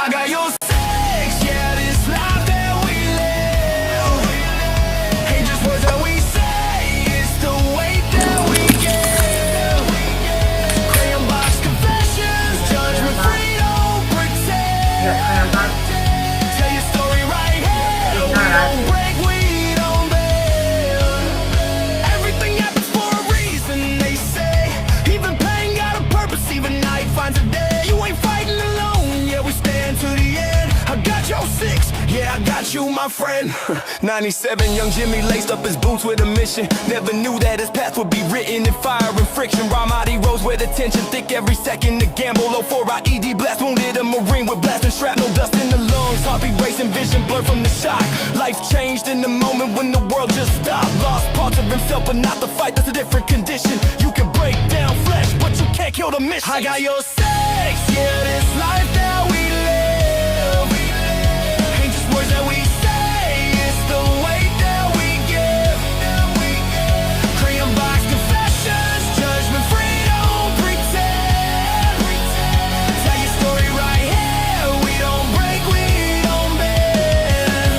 I got your six, yeah, this life that we live ain't just words that we say, it's the weight that we give. Crayon Box Confessions, judgment free, don't pretend. Tell your story right here, we don't break, we don't bend. Everything happens for a reason, they say. Even pain got a purpose, even night finds a day. You ain't fighting alone, yeah, we stand to the end. I got your six, yeah, I got you, my friend. 97, young Jimmy laced up his boots with a mission. Never knew that his path would be written in fire and friction. Ramadi rose with attention, thick every second to gamble. 04 IED blast, wounded a Marine with blasting shrapnel, dust in the lungs. Heartbeat racing, vision blurred from the shock. Life changed in the moment when the world just stopped. Lost parts of himself, but not the fight, that's a different condition. You can break down flesh, but you can't kill the mission. I got your six, yeah, this life that we live ain't just words that we say, it's the weight that we give. Crayon Box Confessions, judgment free, don't pretend. Tell your story right here, we don't break, we don't bend.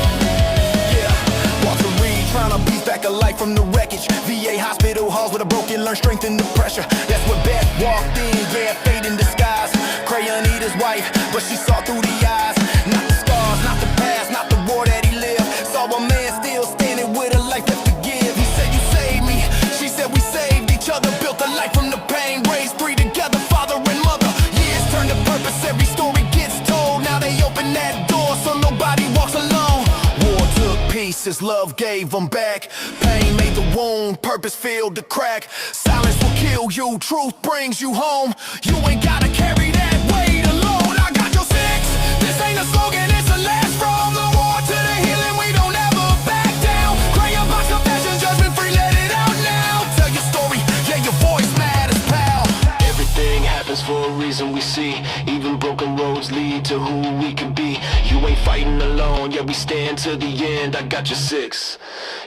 Yeah, Walter Reed trying to piece back a life from the wreckage. VA hospital halls with a broken, learn strength in the pressure. That's what Beth walked in, yeah, fate in disguise. Crayon Eater's wife, but she saw through the eyes. Not the scars, not the past, not the war that he lived. Saw a man still standing with a life left to give. He said, you saved me, she said we saved each other. Built a life from the pain, raised three together, father and mother. Years turn to purpose, every story gets told. Now they open that door so nobody walks alone. War took pieces, love gave them back. Pain made the wound, purpose filled the crack. Silence will kill you, truth brings you home. You ain't gotta carry that weight alone. I got your six, this ain't a slogan, it's a last. From the war to the healing, we don't ever back down. Crayon Box Confessions, judgment free, let it out now. Tell your story, yeah, your voice matters, pal. Everything happens for a reason, we see. Even broken roads lead to who we can be. You ain't fighting alone, yeah, we stand to the end. I got your six,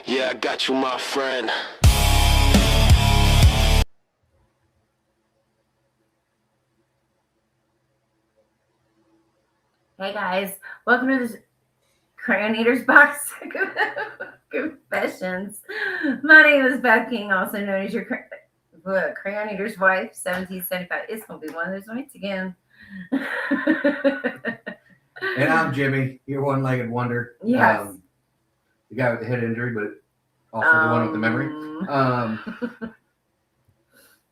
yeah, I got you, my friend. Hey guys, welcome to this Crayon Eater's Box Confessions. My name is Beth King, also known as your Crayon Eater's wife, 1775. It's going to be one of those nights again. And I'm Jimmy, your one-legged wonder. Yes. The guy with the head injury, but also the one with the memory.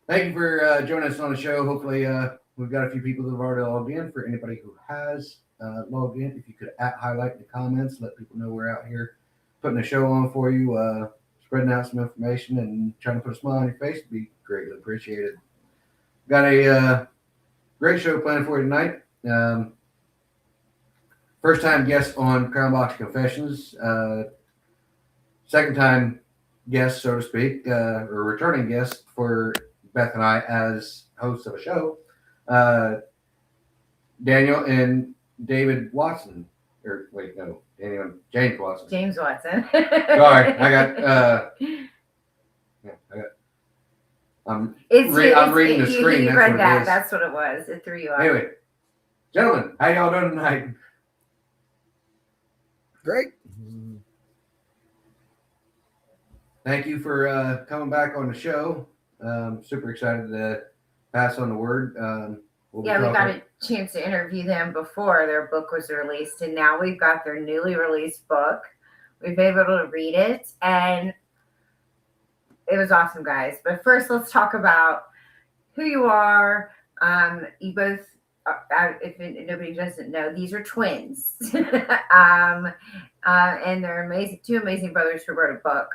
Thank you for joining us on the show. Hopefully, we've got a few people that have already logged in. For anybody who has logged in, if you could highlight in the comments, let people know we're out here putting a show on for you, spreading out some information and trying to put a smile on your face would be greatly appreciated. Got a great show planned for you tonight. First time guest on Crayon Box Confessions. Second time guest, so to speak, or returning guest for Beth and I as hosts of a show. Daniel and David Watson. Or wait, no, Daniel and James Watson. James Watson. Sorry, I'm reading the screen. You read that. That's what it was. It threw you off. Anyway, gentlemen, how y'all doing tonight? Great. Thank you for coming back on the show. Super excited to pass on the word. We got a chance to interview them before their book was released, and now we've got their newly released book. We've been able to read it, and it was awesome, guys. But first, let's talk about who you are. You both, if nobody doesn't know, these are twins. And they're amazing, two amazing brothers who wrote a book,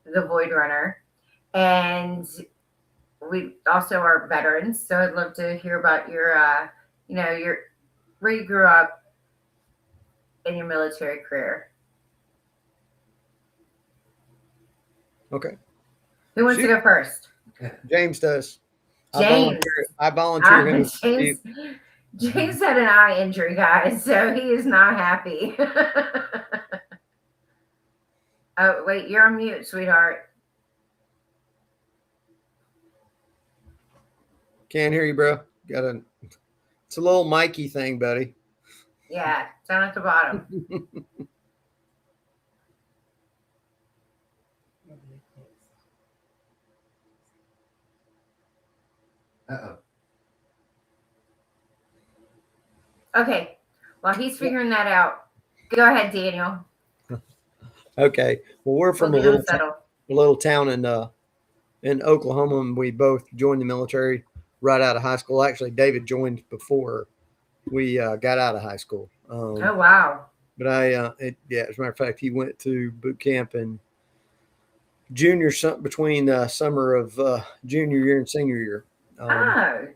The VOIDRUNNER. And we also are veterans, so I'd love to hear about your, where you grew up in your military career. Okay. Who wants to go first? James does. James. I volunteer him. James had an eye injury, guys, so he is not happy. Oh, wait, you're on mute, sweetheart. Can't hear you, bro. It's It's a little Mikey thing, buddy. Yeah, down at the bottom. Uh-oh. Okay. While he's figuring that out, go ahead, Daniel. Okay. Well, we're from We'll a get him little settled. town in Oklahoma, and we both joined the military right out of high school. Actually, David joined before we got out of high school. Oh wow. But as a matter of fact, he went to boot camp in between summer of junior year and senior year.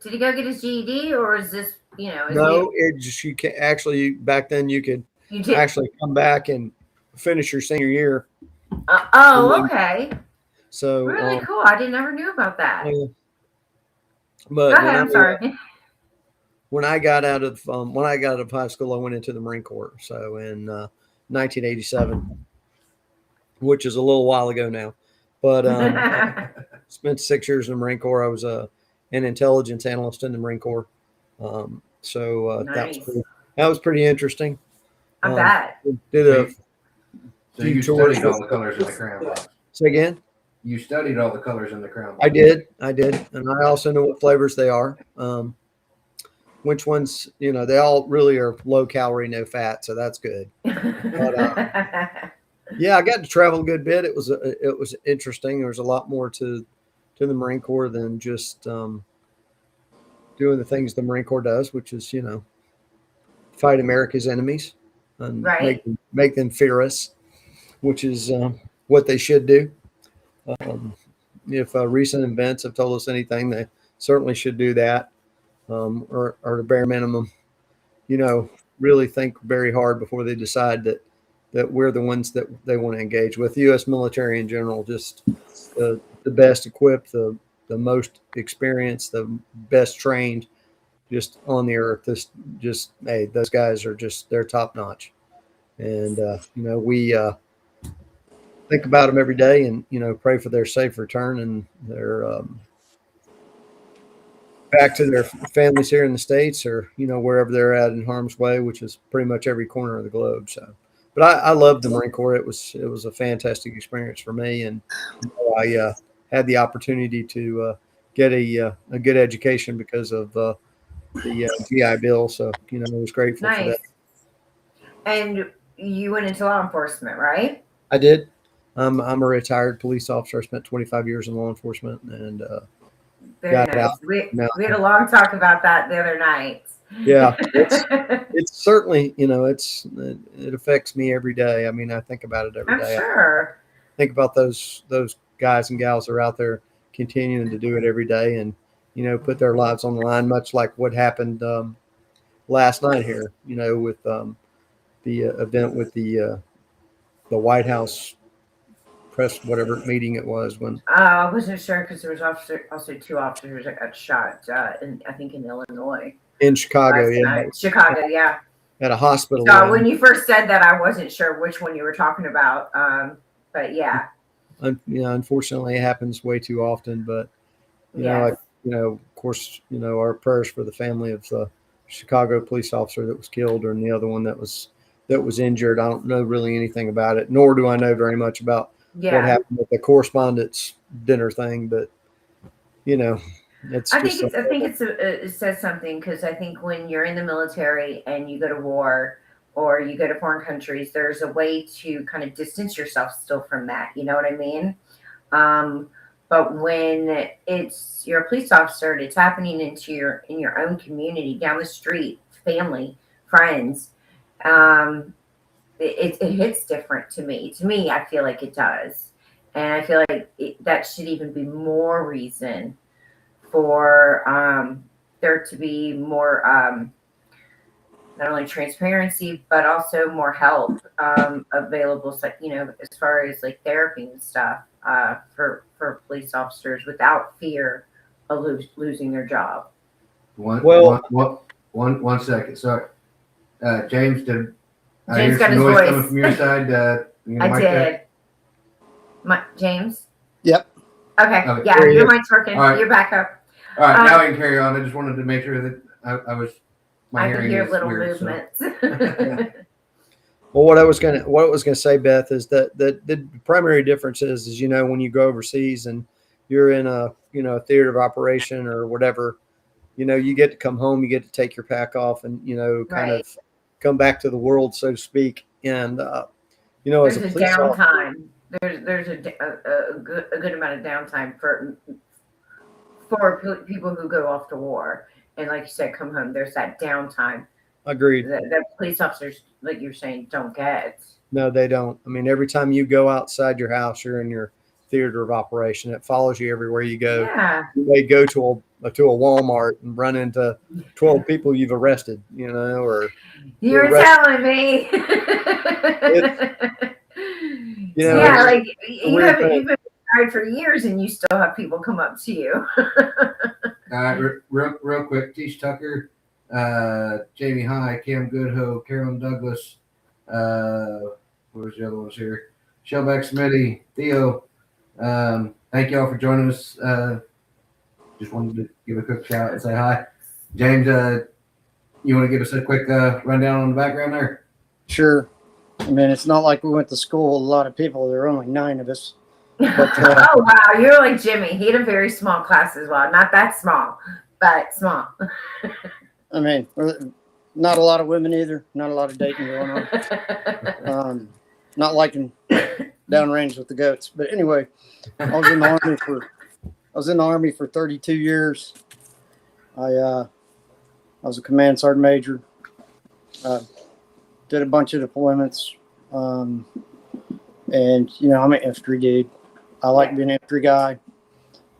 Did he go get his GED, or is this, No, it just you can actually back then you could you did? actually come back and finish your senior year. Okay. So Really cool. I never knew about that. But Go ahead. I'm sorry. when I got out of high school, I went into the Marine Corps. So in 1987, which is a little while ago now, but spent 6 years in the Marine Corps. I was an intelligence analyst in the Marine Corps. Nice. That was pretty interesting. I bet. Did a So you studied all the colors in the crayon box. say again? You studied all the colors in the crayon box. I did, and I also know what flavors they are. Which ones, they all really are low calorie, no fat, so that's good. Yeah, I got to travel a good bit. It was interesting. There was a lot more to the Marine Corps than just doing the things the Marine Corps does, which is fight America's enemies and Right. make them fear us, which is what they should do. If recent events have told us anything, they certainly should do that, or the bare minimum, really think very hard before they decide that we're the ones that they want to engage with. The U.S. military in general, just the best equipped, the most experienced, the best trained, just on the earth. Hey, those guys are they're top notch, and we think about them every day, and pray for their safe return and their back to their families here in the States, or wherever they're at in harm's way, which is pretty much every corner of the globe. So, but I loved the Marine Corps. It was a fantastic experience for me, and I had the opportunity to get a good education because of the GI Bill. So I was grateful for Nice. that. And you went into law enforcement, right? I did. I'm a retired police officer. I spent 25 years in law enforcement, and Very got nice. out. We No. had a long talk about that the other night. Yeah, it's certainly it affects me every day. I mean, I think about it every I'm day. sure. I think about those guys and gals that are out there continuing to do it every day, and put their lives on the line, much like what happened last night here. With the event with the White House press, whatever meeting it was, when I wasn't sure because there was also two officers that got shot, I think in Illinois. in Chicago, last night. Chicago, yeah. at a hospital. So when you first said that, I wasn't sure which one you were talking about. But yeah. Unfortunately, it happens way too often. But Yes. of course, our prayers for the family of the Chicago police officer that was killed, and the other one that was injured. I don't know really anything about it, nor do I know very much about what happened with the correspondence dinner thing. But I think it says something, because I think when you're in the military and you go to war or you go to foreign countries, there's a way to kind of distance yourself still from that. You know what I mean? But when you're a police officer and it's happening in your own community, down the street, family, friends, it hits different to me. To me, I feel like it does. And I feel like that should even be more reason for there to be more not only transparency, but also more help available, so, as far as like therapy and stuff for police officers without fear of losing their job. One second. Sorry. James, did I James hear got some his noise voice. coming from your side? I did. James? Yep. Okay. Okay. Yeah, your mic's working. All right. You're back up. All right, now we can carry on. I just wanted to make sure that I was my I can hearing hear is little weird, so- movements. Well, what I was gonna say, Beth, is that the primary difference is when you go overseas and you're in a a theater of operation or whatever, you get to come home, you get to take your pack off, and kind Right. of come back to the world, so to speak. And as There's a a police officer, downtime. There's a good amount of downtime for people who go off to war, and like you said, come home. There's that downtime agreed. that police officers, like you're saying, don't get. No, they don't. I mean, every time you go outside your house, you're in your theater of operation. It follows you everywhere you go. Yeah. You may go to a Walmart and run into 12 people you've arrested, or You're arrested. telling me. Yeah, like you've been married for years and you still have people come up to you. All right, real quick. Tish Tucker, Jamie High, Cam Goodhoe, Carolyn Douglas. Where's the other ones here? Shellback Smitty, Theo. Thank y'all for joining us. Just wanted to give a quick shout out and say hi. James, you want to give us a quick rundown on the background there? Sure. I mean, it's not like we went to school with a lot of people. There were only 9 of us. Oh wow, you're like Jimmy. He had a very small class as well. Not that small, but small. I mean, not a lot of women either. Not a lot of dating going on. Not liking downrange with the goats. But anyway, I was in the army for 32 years. I was a command sergeant major. Did a bunch of deployments. And I'm an infantry dude. I like being an infantry guy.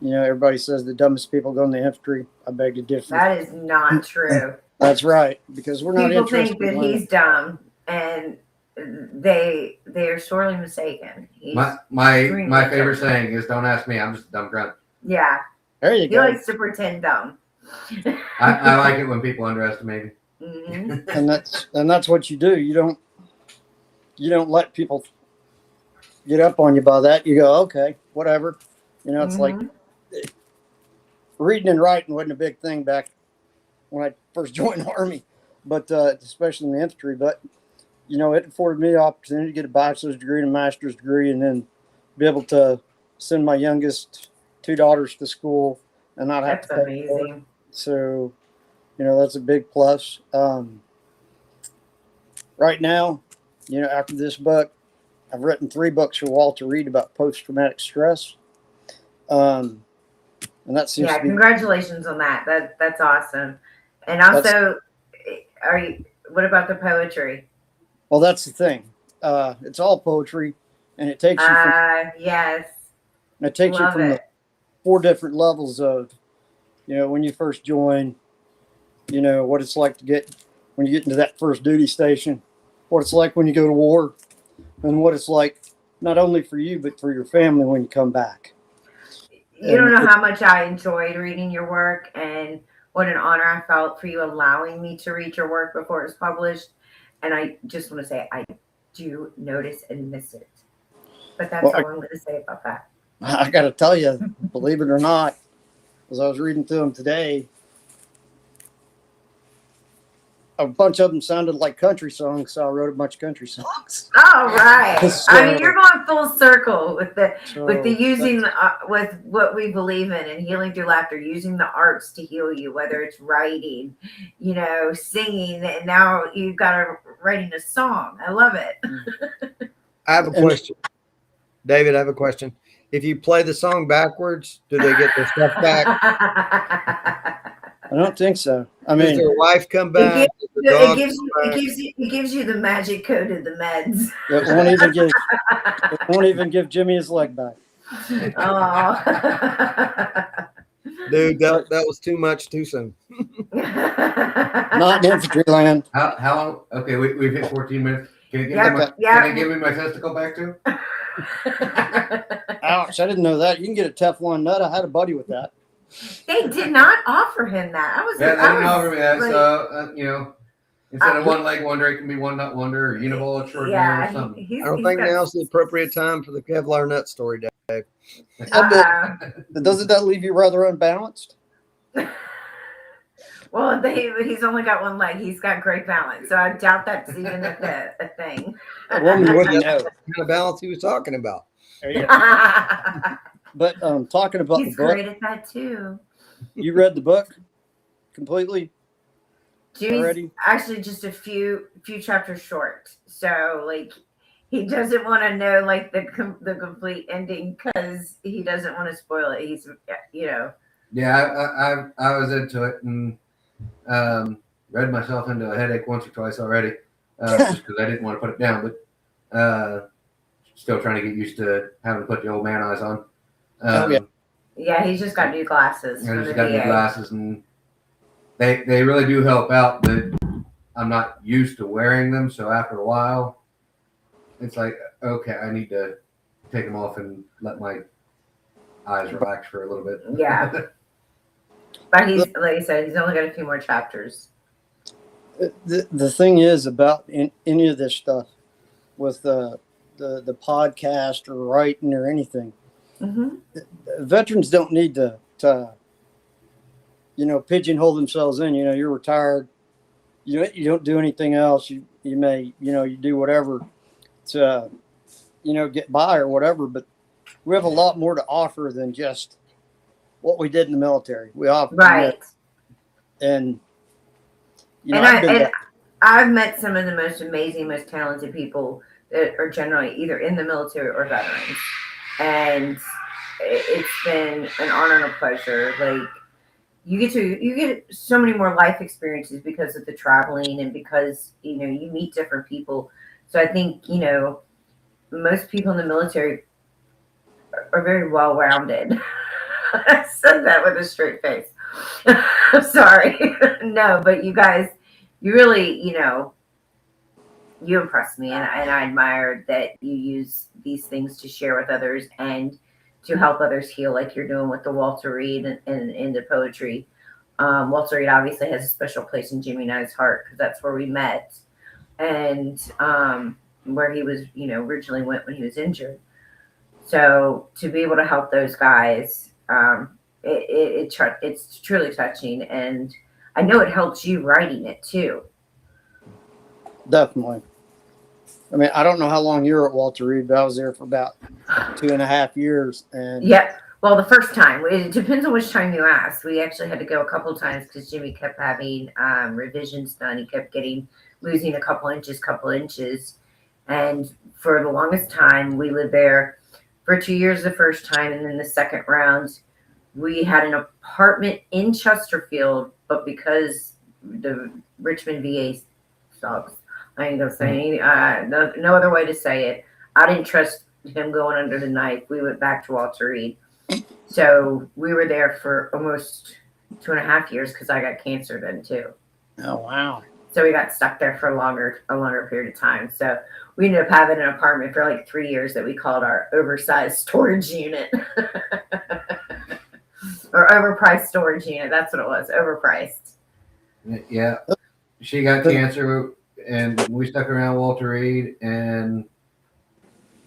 Everybody says the dumbest people go in the infantry. I beg to differ. That is not true. That's right, because we're not People interested think that in he's dumb, and they are sorely mistaken. He's My extremely favorite dumb. saying is, "Don't ask me. I'm just a dumb grunt." Yeah, There you he go. likes to pretend dumb. I like it when people underestimate me. Mhm. and that's what you do. You don't let people get up on you by that. You go, okay, whatever. It's like Mhm. reading and writing wasn't a big thing back when I first joined the army, but especially in the infantry. But it afforded me the opportunity to get a bachelor's degree and a master's degree, and then be able to send my youngest 2 daughters to school and not have That's to pay for it. amazing. So, that's a big plus. Right now, after this book, I've written 3 books for Walter Reed about post-traumatic stress. And that seems Yeah, to be, congratulations on that. That's awesome. And also, what about the poetry? well, that's the thing. It's all poetry, and it takes you from, Yes, the love 4 different levels of, when you first join, what it's like when you get into that first duty station, what it's like when you go to war, and what it's like not only for you, but for your family when you come back. You don't know how much I enjoyed reading your work, and what an honor I felt for you allowing me to read your work before it was published. And I just want to say I do notice and miss it. But that's all I'm going to say about that. I got to tell you, believe it or not, as I was reading through them today, a bunch of them sounded like country songs, so I wrote a bunch of country songs. All right. So- I mean, you're going full circle with the So using with what we believe in and healing through laughter, using the arts to heal you, whether it's writing, singing, and now you've got writing a song. I love it. I have a question. David, I have a question. If you play the song backwards, do they get their stuff back? I don't think so. I Does mean, their wife come back? Does the dog come back? It gives you the magic code of the meds. it won't even give Jimmy his leg back. Oh. Dude, that was too much too soon. Not in infantry land. How long? Okay, we've hit 14 minutes. Can you give me Yeah. can I give me my testicle back too? Ouch, I didn't know that. You can get a Teflon nut. I had a buddy with that. They did not offer him that. Yeah, they didn't offer me that. like- So instead of one leg wonder, it can be one nut wonder or uniball extraordinary or Yeah, something. he's I don't think now's the appropriate time for the Kevlar nut story, Dave. Doesn't that leave you rather unbalanced? Well, he's only got one leg. He's got great balance, so I doubt that's even a thing. A woman wouldn't know. What kind of balance he was talking about? There you go. But talking about He's the book, great at that too. you read the book completely Jimmy's already? actually just a few chapters short, so like he doesn't want to know like the complete ending because he doesn't want to spoil it. He's Yeah, I was into it and read myself into a headache once or twice already, just because I didn't want to put it down. But still trying to get used to having to put the old man eyes on. Yeah, he's just got new glasses. I from just the got new VA. glasses, and they really do help out. But I'm not used to wearing them, so after a while, it's like, okay, I need to take them off and let my eyes relax for a little bit. Yeah. But he's like I said, he's only got a few more chapters. The thing is about any of this stuff with the podcast or writing or anything, Mm-hmm. veterans don't need to pigeonhole themselves in. You're retired. You don't do anything else. You may you do whatever to get by or whatever. But we have a lot more to offer than just what we did in the military. We offer Right. and I've met some of the most amazing, most talented people that are generally either in the military or veterans, and it's been an honor and a pleasure. Like you get so many more life experiences because of the traveling and because you meet different people. So I think most people in the military are very well rounded. I said that with a straight face. I'm sorry. No, but you guys, you really, you impress me, and I admire that you use these things to share with others and to help others heal, like you're doing with the Walter Reed and the poetry. Walter Reed obviously has a special place in Jimmy and I's heart because that's where we met, and where he was, originally went when he was injured. So to be able to help those guys, it's truly touching, and I know it helps you writing it too. definitely. I mean, I don't know how long you were at Walter Reed, but I was there for about 2.5 years. And Yep. Well, the first time, it depends on which time you ask. We actually had to go a couple of times because Jimmy kept having revisions done. He kept losing a couple inches. And for the longest time, we lived there for 2 years the first time. And then the second round, we had an apartment in Chesterfield, but because the Richmond VA sucks, I ain't gonna say no other way to say it. I didn't trust him going under the knife. We went back to Walter Reed. So we were there for almost 2.5 years because I got cancer then too. oh wow, So we got stuck there for a longer period of time. So we ended up having an apartment for like 3 years that we called our oversized storage unit. Or overpriced storage unit. That's what it was. Overpriced. Yeah, she got cancer, and we stuck around Walter Reed and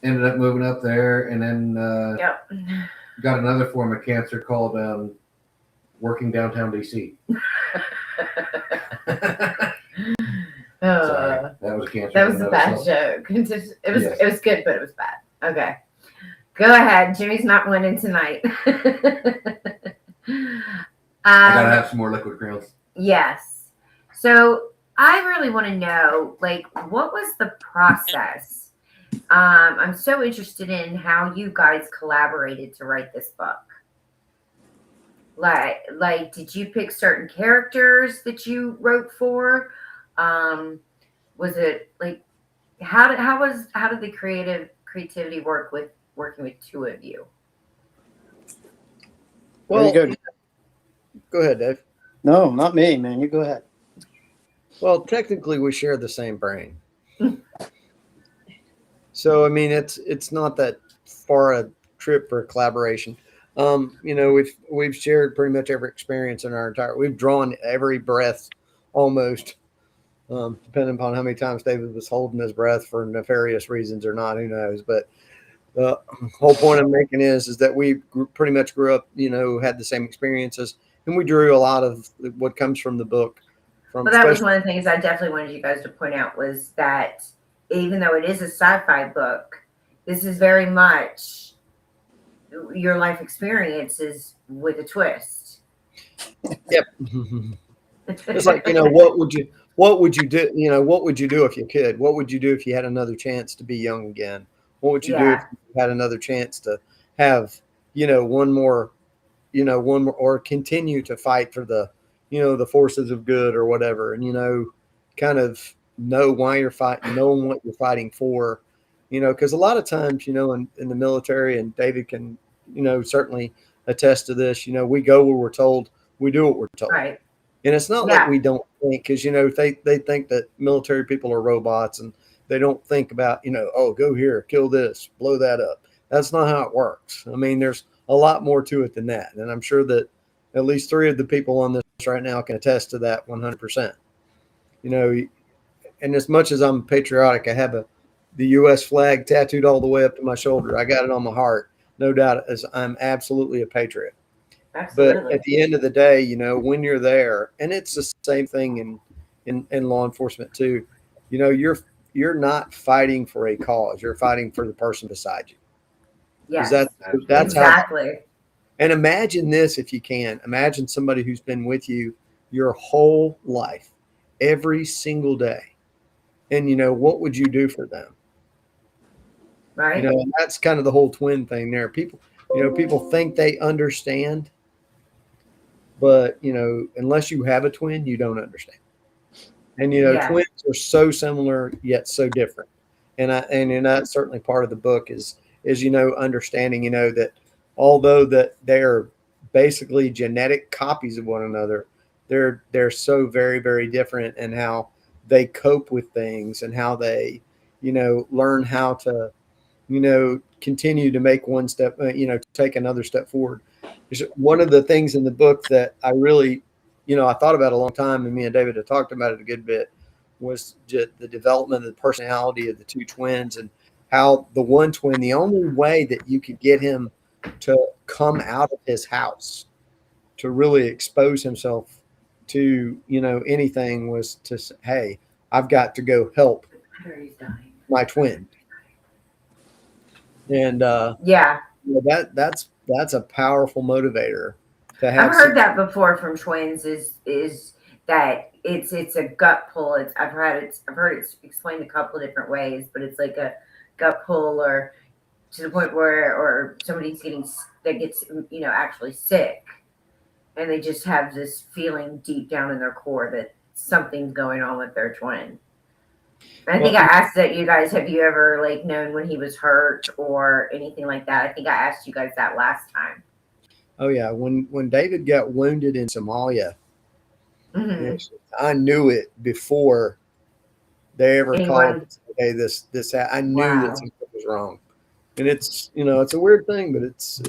ended up moving up there, and then Yep. got another form of cancer called working downtown DC. Sorry, that was cancer. That was a bad joke. It was good, but it was bad. Okay. Go ahead. Jimmy's not winning tonight. I gotta have some more liquid crayons. Yes. So I really want to know, like, what was the process? I'm so interested in how you guys collaborated to write this book. Like, did you pick certain characters that you wrote for? Was it like, how did the creativity work with working with two of you? Well, go ahead, Dave. No, not me, man. You go ahead. Well, technically, we share the same brain. So, I mean, it's not that far a trip for collaboration. We've shared pretty much every experience in our entire. We've drawn every breath, almost, depending upon how many times David was holding his breath for nefarious reasons or not. Who knows? But the whole point I'm making is that we pretty much grew up, had the same experiences, and we drew a lot of what comes from the book. From Well, that was especially- one of the things I definitely wanted you guys to point out was that even though it is a sci-fi book, this is very much your life experiences with a twist. Yep. It's like, what would you do? What would you do if you could? What would you do if you had another chance to be young again? What would you do if you had another chance to have, one more, or continue to fight for the, the forces of good or whatever, and, kind of know why you're fighting, knowing what you're fighting for, because a lot of times, in the military, and David can, certainly attest to this, we go where we're told, we do what we're told. Right. And it's not like we don't think, because, they think that military people are robots and they don't think about, oh, go here, kill this, blow that up. That's not how it works. I mean, there's a lot more to it than that. And I'm sure that at least 3 of the people on this right now can attest to that 100%. And as much as I'm patriotic, I have the U.S. flag tattooed all the way up to my shoulder. I got it on my heart, no doubt, as I'm absolutely a patriot. Absolutely. But at the end of the day, when you're there, and it's the same thing in law enforcement too, you're not fighting for a cause. You're fighting for the person beside you. Yes. That's exactly. And imagine this, if you can. Imagine somebody who's been with you your whole life, every single day. And, what would you do for them? Right. And that's kind of the whole twin thing there. People think they understand, but, unless you have a twin, you don't understand. And, twins are so similar, yet so different. And that's certainly part of the book is understanding, that although that they're basically genetic copies of one another, they're so very, very different in how they cope with things and how they, learn how to, continue to make one step, take another step forward. One of the things in the book that I really, I thought about a long time, and me and David had talked about it a good bit, was just the development of the personality of the 2 twins, and how the one twin, the only way that you could get him to come out of his house, to really expose himself to, anything, was to say, hey, I've got to go help my twin. And that's a powerful motivator to have. I've heard that before from twins is that it's a gut pull. I've heard it explained a couple of different ways, but it's like a gut pull, or to the point where, or somebody's gets actually sick, and they just have this feeling deep down in their core that something's going on with their twin. I think I asked that you guys, have you ever known when he was hurt or anything like that? I think I asked you guys that last time. Oh yeah, when David got wounded in Somalia, Mm-hmm. I knew it before they ever called. Hey, this I knew that something was wrong, and it's it's a weird thing, but it's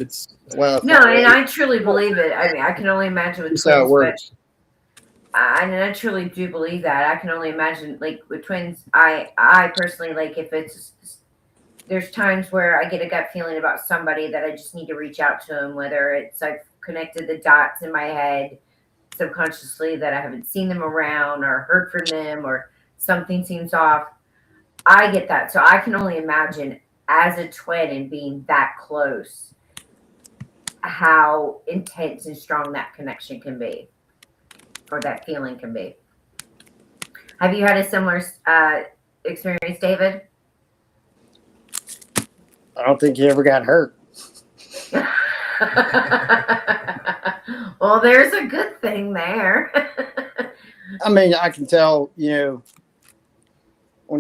no, and I truly believe it. I mean, I can only imagine with that's twins, how it works. I truly do believe that. I can only imagine, with twins, I personally, if there's times where I get a gut feeling about somebody that I just need to reach out to them, whether it's I've connected the dots in my head subconsciously that I haven't seen them around or heard from them, or something seems off. I get that. So I can only imagine, as a twin and being that close, how intense and strong that connection can be, or that feeling can be. Have you had a similar experience, David? I don't think he ever got hurt. Well, there's a good thing there. I mean, I can tell, when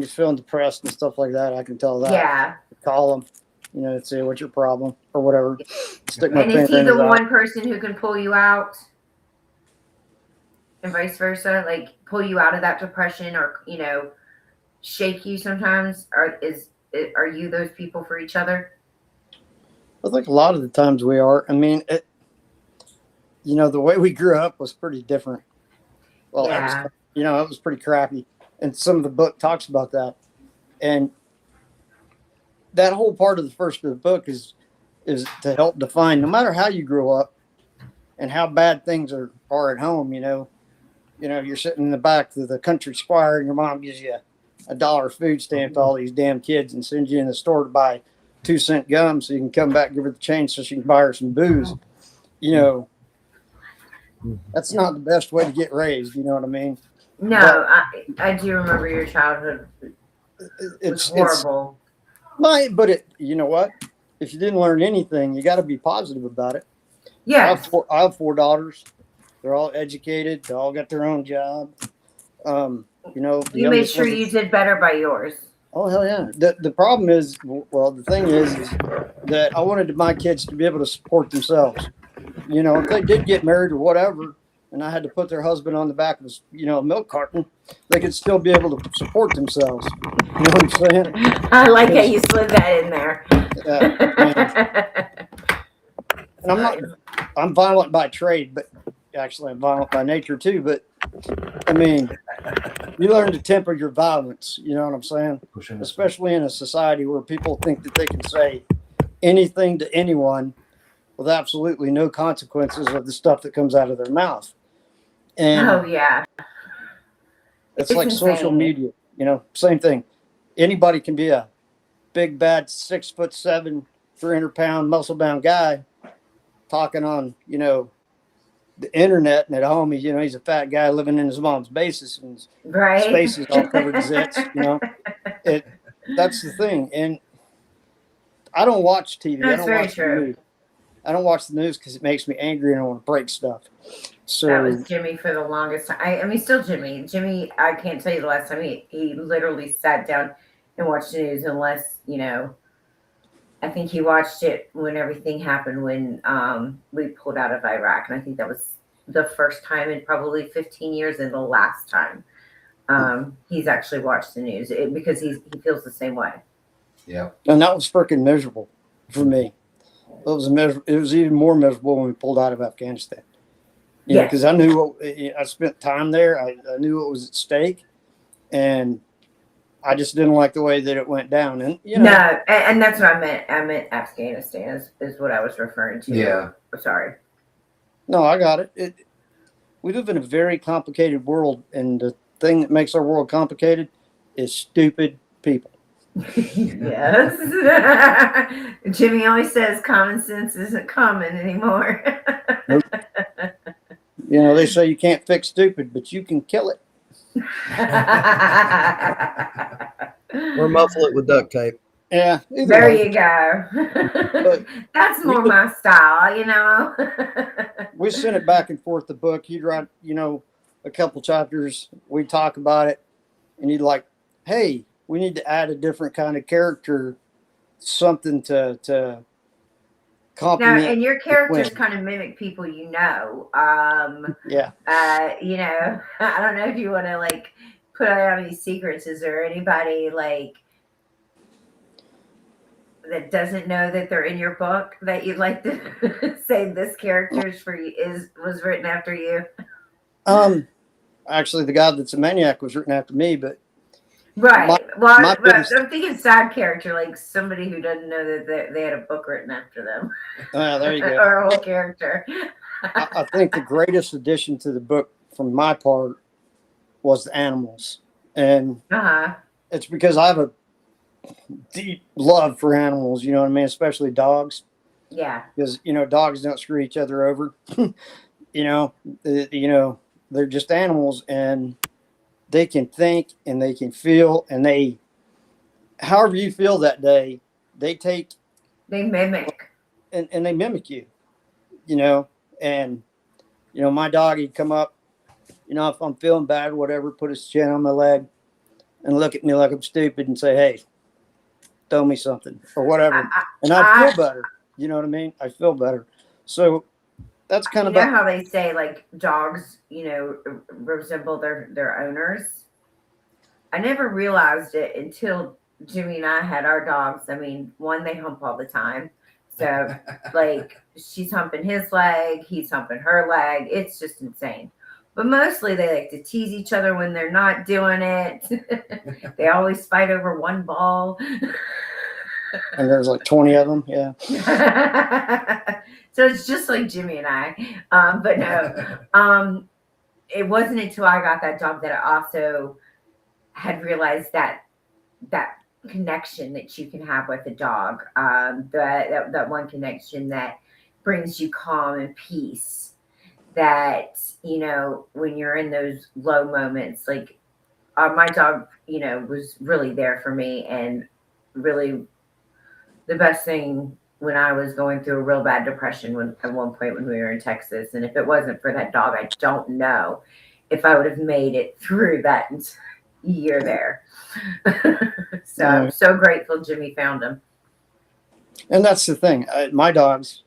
he's feeling depressed and stuff like that, I can tell that. Yeah. Call him, say what's your problem or whatever. Stick my And is finger he in the his eye. one person who can pull you out? And vice versa, pull you out of that depression, or shake you sometimes? Are you those people for each other? I think a lot of the times we are. I mean, the way we grew up was pretty different. Well, Yeah. it was pretty crappy. And some of the book talks about that. And that whole part of the first of the book is to help define, no matter how you grew up, and how bad things are at home. You're sitting in the back of the country square, and your mom gives you a dollar food stamp to all these damn kids and sends you in the store to buy 2-cent gum so you can come back and give her the change so she can buy her some booze. That's not the best way to get raised. You know what I mean? No, I do remember your childhood. It's horrible. But you know what? If you didn't learn anything, you got to be positive about it. Yeah. I have 4 daughters. They're all educated. They all got their own job. You made sure you did better by yours. Oh, hell yeah. The problem is, the thing is that I wanted my kids to be able to support themselves. If they did get married or whatever, and I had to put their husband on the back of a milk carton, they could still be able to support themselves. You know what I'm saying? I like how you slid that in there. And I'm violent by trade, but actually I'm violent by nature too. But I mean, you learn to temper your violence. You know what I'm saying? Especially in a society where people think that they can say anything to anyone with absolutely no consequences of the stuff that comes out of their mouth. And oh yeah, it's like insane. Social media. Same thing. Anybody can be a big bad 6'7", 300-pound muscle-bound guy talking on the internet, and at home he's a fat guy living in his mom's basement, and his space is all covered in zits. That's the thing. And I don't watch TV. That's very true. I don't watch the news because it makes me angry and I want to break stuff. So that was Jimmy for the longest time. I mean, still Jimmy. Jimmy, I can't tell you the last time he literally sat down and watched the news unless, I think he watched it when everything happened when we pulled out of Iraq. And I think that was the first time in probably 15 years and the last time he's actually watched the news because he feels the same way. Yeah. And that was freaking miserable for me. It was even more miserable when we pulled out of Afghanistan. Because I knew I spent time there. I knew what was at stake, and I just didn't like the way that it went down. And no, and that's what I meant. I meant Afghanistan is what I was referring to. Yeah. Sorry. No, I got it. We live in a very complicated world, and the thing that makes our world complicated is stupid people. Yes. Jimmy always says common sense isn't common anymore. Nope. They say you can't fix stupid, but you can kill it. Or muffle it with duct tape. Yeah. There you go. That's more my style, We sent it back and forth the book. He'd write, a couple chapters. We'd talk about it, and he'd like, hey, we need to add a different kind of character, something to compliment. Now, and your characters kind of mimic people Yeah. I don't know if you want to put out any secrets. Is there anybody that doesn't know that they're in your book that you'd like to say this character was written after you? Actually, the guy that's a maniac was written after me, but. Right. I'm thinking side character, like somebody who doesn't know that they had a book written after them. There you go. Or a whole character. I think the greatest addition to the book from my part was the animals. And it's because I have a deep love for animals, you know what I mean? Especially dogs. Yeah. Because, dogs don't screw each other over. They're just animals, and they can think and they can feel, and however you feel that day, they mimic. And they mimic you, and, my dog, he'd come up, if I'm feeling bad or whatever, put his chin on my leg and look at me like I'm stupid and say, hey, throw me something or whatever. And I feel better. You know what I mean? I feel better. So that's kind of how they say dogs, resemble their owners. I never realized it until Jimmy and I had our dogs. I mean, one, they hump all the time. So she's humping his leg, he's humping her leg. It's just insane. But mostly they like to tease each other when they're not doing it. They always fight over one ball. And there's like 20 of them. Yeah. So it's just like Jimmy and I. But no, it wasn't until I got that dog that I also had realized that connection that you can have with a dog, that one connection that brings you calm and peace, that, you know, when you're in those low moments, like my dog, you know, was really there for me, and really the best thing when I was going through a real bad depression at one point when we were in Texas. And if it wasn't for that dog, I don't know if I would have made it through that year there. So I'm so grateful Jimmy found him. And that's the thing. My dogs,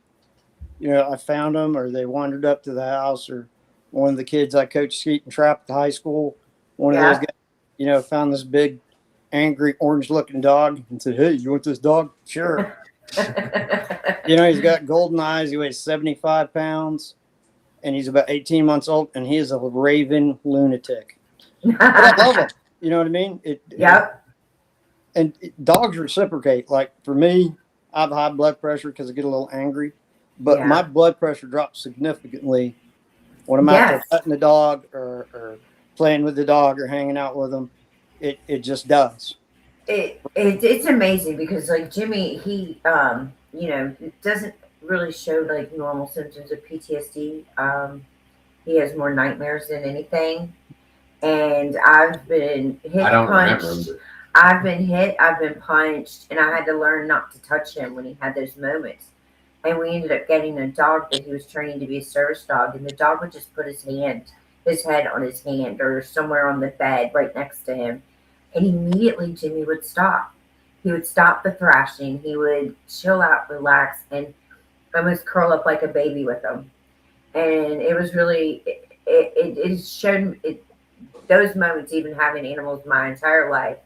you know, I found them, or they wandered up to the house, or one of the kids I coached skeet and trap at the high school, one of those guys, you know, found this big, angry, orange-looking dog and said, "Hey, you want this dog?" Sure. You know, he's got golden eyes. He weighs 75 pounds, and he's about 18 months old, and he is a raving lunatic. But I love him. You know what I mean? Dogs reciprocate. Like for me, I have high blood pressure because I get a little angry, but my blood pressure drops significantly when I'm out there petting the dog or playing with the dog or hanging out with him. It just does. It's amazing because like Jimmy, he you know, doesn't really show like normal symptoms of PTSD. He has more nightmares than anything. And I've been hit, punched. I've been hit, I've been punched, and I had to learn not to touch him when he had those moments. And we ended up getting a dog that he was training to be a service dog, and the dog would just put his head on his hand or somewhere on the bed right next to him. And immediately Jimmy would stop. He would stop the thrashing. He would chill out, relax, and almost curl up like a baby with him. And it was really, it showed those moments, even having animals my entire life,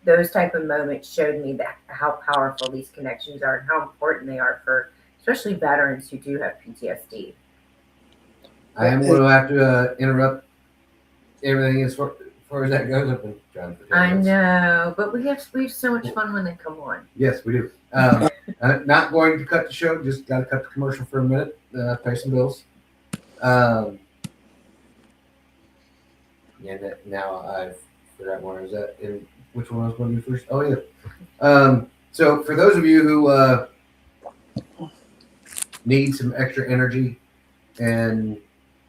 those type of moments showed me that how powerful these connections are and how important they are for especially veterans who do have PTSD. I am going to have to interrupt everything as far as that goes. I've been trying to I know, but we have so much fun when they come on. Yes, we do. Not going to cut the show. Just got to cut the commercial for a minute. Pay some bills. Yeah. Now I've forgot where I was at and which one I was going to do first. Oh yeah. So for those of you who need some extra energy and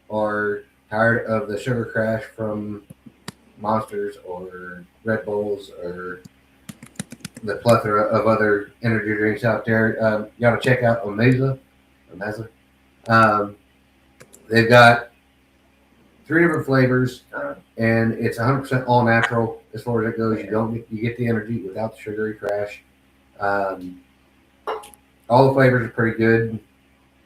are tired of the sugar crash from Monsters or Red Bulls or the plethora of other energy drinks out there, you got to check out Omeza. They've got 3 different flavors, and it's 100% all natural as far as it goes. You get the energy without the sugary crash. All the flavors are pretty good.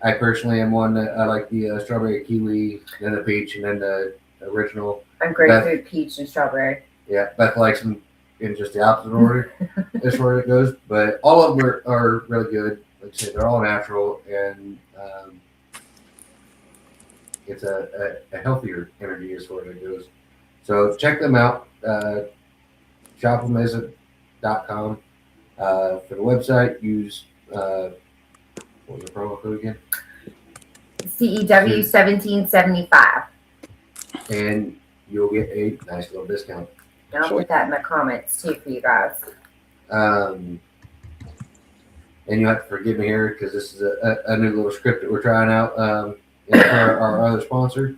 I personally am one that I like the strawberry kiwi, then the peach, and then the original. I'm grapefruit, peach, and strawberry. Yeah, Beth likes them in just the opposite order as far as it goes. But all of them are really good. Like I said, they're all natural, and it's a healthier energy as far as it goes. So check them out. Shopamazon.com. For the website, use what was the promo code again? CEW 1775. And you'll get a nice little discount. And I'll put that in the comments too for you guys. And you have to forgive me here because this is a new little script that we're trying out for our other sponsor.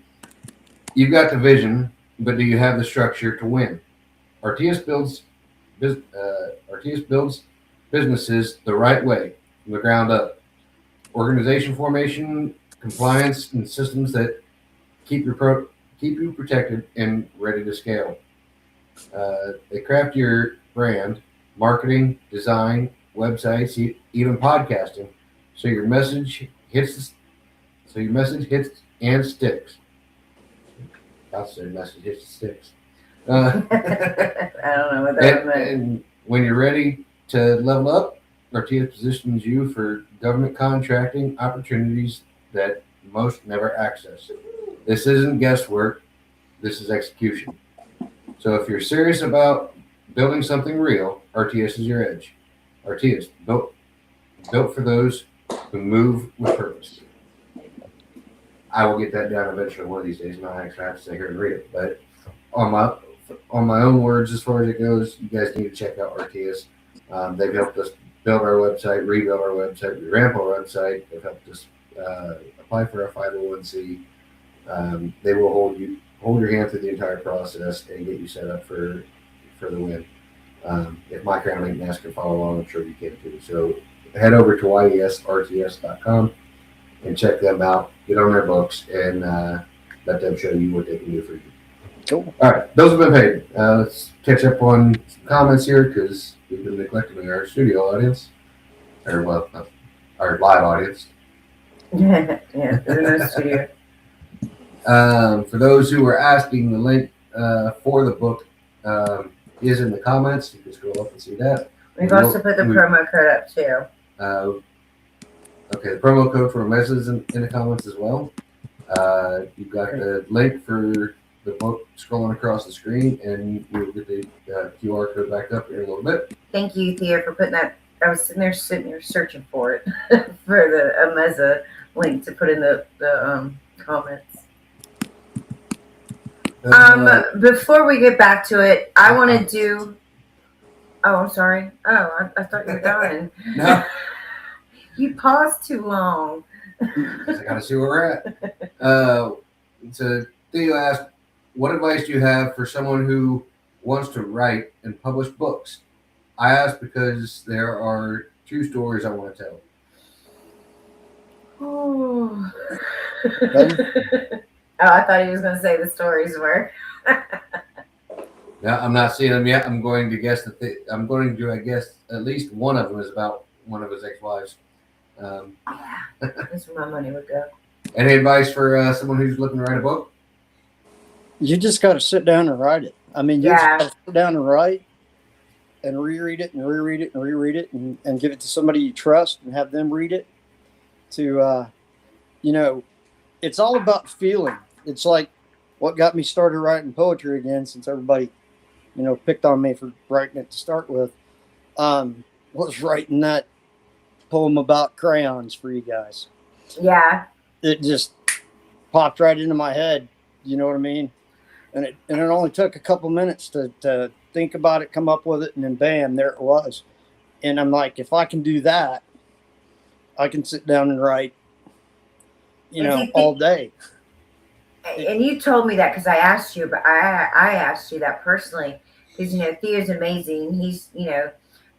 You've got the vision, but do you have the structure to win? RTS builds businesses the right way from the ground up. Organization formation, compliance, and systems that keep you protected and ready to scale. They craft your brand, marketing, design, websites, even podcasting, so your message hits and sticks. I'll say message hits and sticks. I don't know what that meant. And when you're ready to level up, RTS positions you for government contracting opportunities that most never access. This isn't guesswork. This is execution. So if you're serious about building something real, RTS is your edge. RTS, built for those who move with purpose. I will get that down eventually one of these days. Not actually have to sit here and read it, but on my own words, as far as it goes, you guys need to check out RTS. They've helped us build our website, rebuild our website, revamp our website. They've helped us apply for our 501c. They will hold your hand through the entire process and get you set up for the win. If my Crayon Eating Hosts can follow along, I'm sure you can too. So head over to ysrts.com and check them out. Get on their books and let them show you what they can do for you. Cool. All right, those have been paid. Let's catch up on some comments here because we've been neglecting our studio audience, or well, our live audience. Yeah, there's no studio. For those who were asking, the link for the book is in the comments. You can scroll up and see that. We've also put the promo code up too. Okay, the promo code for Mesa is in the comments as well. You've got the link for the book scrolling across the screen, and you'll get the QR code back up here in a little bit. Thank you, Thea, for putting that. I was sitting there searching for it for the Meza link to put in the comments. Before we get back to it, I want to do. Oh, I'm sorry. Oh, I thought you were done. No, You paused too long. I got to see where we're at. So Theo asked, what advice do you have for someone who wants to write and publish books? I asked because there are 2 stories I want to tell. Oh. I thought he was going to say the stories were. Yeah, I'm not seeing them yet. I'm going to guess I guess at least one of them is about one of his ex-wives. That's where my money would go. Any advice for someone who's looking to write a book? You just got to sit down and write it. I mean, you Yeah. just got to sit down and write and reread it and reread it and reread it and give it to somebody you trust and have them read it. To, it's all about feeling. It's like what got me started writing poetry again, since everybody, picked on me for writing it to start with, was writing that poem about crayons for you guys. Yeah. It just popped right into my head. You know what I mean? And it only took a couple minutes to think about it, come up with it, and then bam, there it was. And I'm like, if I can do that, I can sit down and write, all day. And you told me that because I asked you, but I asked you that personally because Theo's amazing. He's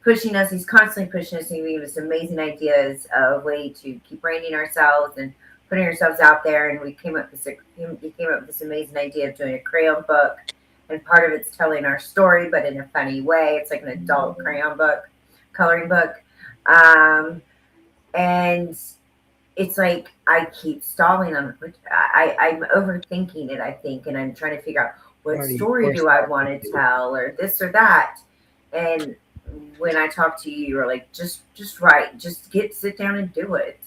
pushing us. He's constantly pushing us and giving us amazing ideas of way to keep branding ourselves and putting ourselves out there. And he came up with this amazing idea of doing a crayon book, and part of it's telling our story, but in a funny way. It's like an adult crayon book, coloring book, and it's like I keep stalling on it. I'm overthinking it, I think, and I'm trying to figure out what story do I want to tell, or this or that. And when I talked to you, you were like, just write, just sit down and do it.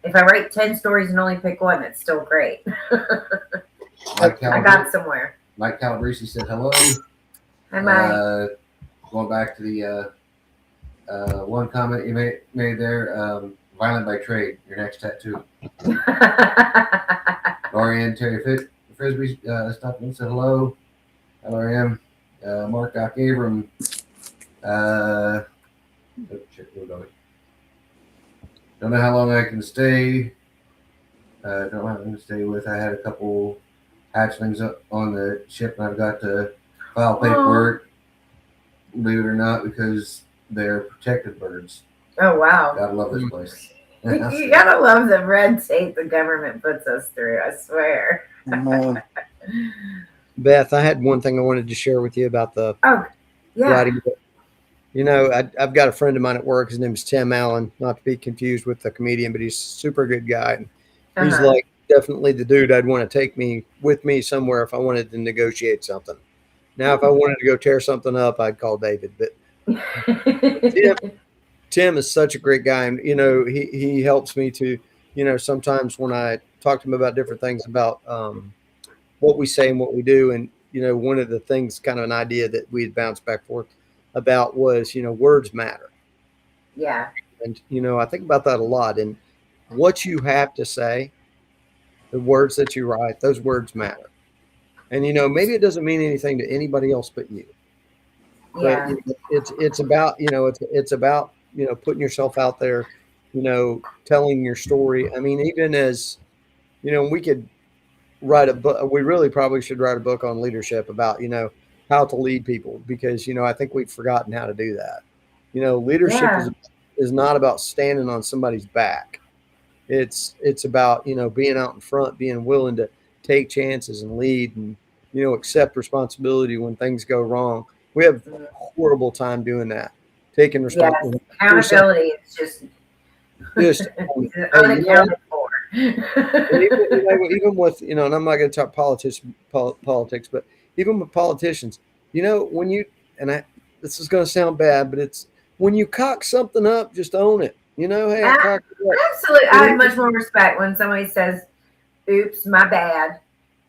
If I write 10 stories and only pick one, that's still great. I got somewhere. Mike Calabrese said hello. Hi, Mike. Going back to the one comment you made there, violent by trade, your next tattoo. Lorianne Terry Frisbee stopped and said hello. Hi, Lorianne. Mark Doc Abram. Don't know how long I can stay. Don't know how long I can stay with. I had a couple hatchlings up on the ship, and I've got to file paperwork. Believe it or not, because they're protected birds. Oh, wow. Gotta love this place. You gotta love the red tape the government puts us through, I swear. Beth, I had one thing I wanted to share with you about the writing book. I've got a friend of mine at work. His name is Tim Allen, not to be confused with the comedian, but he's a super good guy. And he's like definitely the dude I'd want to take with me somewhere if I wanted to negotiate something. Now, if I wanted to go tear something up, I'd call David. But Tim is such a great guy. And, he helps me to, sometimes when I talk to him about different things about what we say and what we do. And, one of the things, kind of an idea that we had bounced back forth about was, words matter. Yeah. And, I think about that a lot. And what you have to say, the words that you write, those words matter. And, maybe it doesn't mean anything to anybody else but you. But Yeah. it's about, it's about, putting yourself out there, telling your story. I mean, even as, we could write a book. We really probably should write a book on leadership about, how to lead people, because, I think we've forgotten how to do that. Leadership Yeah. is not about standing on somebody's back. It's about, being out in front, being willing to take chances and lead, and, accept responsibility when things go wrong. We have a horrible time doing that. Taking Yes. responsibility. Accountability is just Just, hey, unaccounted for. and even with, and I'm not going to talk politics, but even with politicians, when you, this is going to sound bad, but it's when you cock something up, just own it. Hey, I cocked it up. Absolutely. I have much more respect when somebody says, oops, my bad,